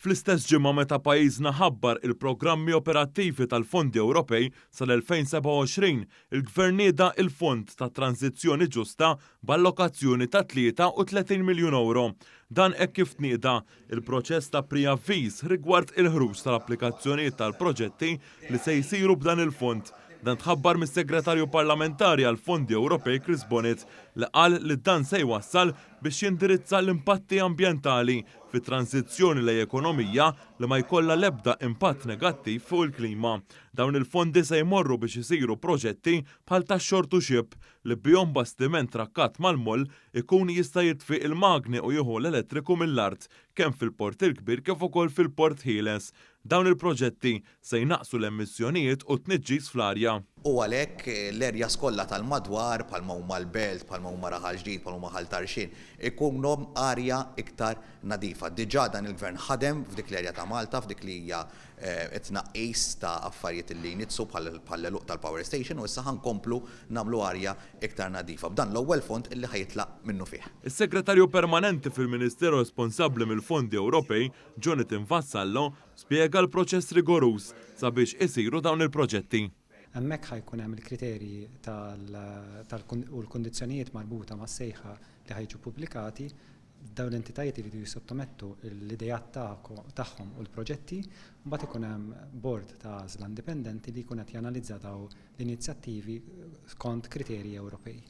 Fl-istess ġimma meta pajjiżna ħabbar il-programmi operattivi tal-Fondi Ewropej sal-2027, il-Gvern nieda il-Fond ta' Tranzizzjoni Ġusta b'allokazzjoni ta' 33 miljun euro. Dan hekk kif tnieda il-proċess ta' pre-avviż rigward il-ħruġ tal-applikazzjonijiet tal-proġetti li se jsiru b'dan il-fond. Dan tħabbar mis-Segretarju Parlamentari għal Fondi Ewropej Chris Bonnet li qal li dan se jwassal biex jindirizza l-impatti ambjentali fi tranzizzjoni lejn ekonomija li ma jkollha l-ebda impatt negattiv fuq il-klima. Dawn il-fondi se jmorru biex isiru proġetti bħal tax-xortu xib li bihom bastiment trakkat mal-moll ikun jista' jitfiq il-magni u jieħu l-elettriku mill-art kemm fil-port il-kbir kif ukoll fil-port ħieles. Dawn il-proġetti se jnaqsu l-emissjonijiet u tniġġis fl-arja. U għalhekk l-erjas kollha tal-madwar bħalma huma l-belt, bħalma huma Raħal Ġdid, bħalma huma Ħaltarxin, ikunhom arja iktar nadifa. Diġà dan il-Gvern ħadem f'dik l-erja ta' Malta, f'dik li hija tnaqqis ta' affarijiet li nitsu bħall-eluq tal-power station u issa ħankomplu nagħmlu arja iktar nadifa. B'dan l-ewwel fond illi ħajitlaq minnu fih. Is-Segretarju Permanenti fil-Ministeru responsabbli mill-Fondi Ewropej, Jonathan Vassallo, spjega l-proċess rigoruż sabiex isiru dawn il-proġetti. Hemmhekk ħajkun hemm il-kriterji u l-kundizzjonijiet marbuta mas-sejħa li ħajġu pubblikati, dawn l-entitajiet iridu jissottomettu l-idejat tagħhom u l-proġetti, mbagħad ikun hemm bord ta' għażla indipendenti li jkun qed janalizza dawn l-inizjattivi skont kriterji Ewropej.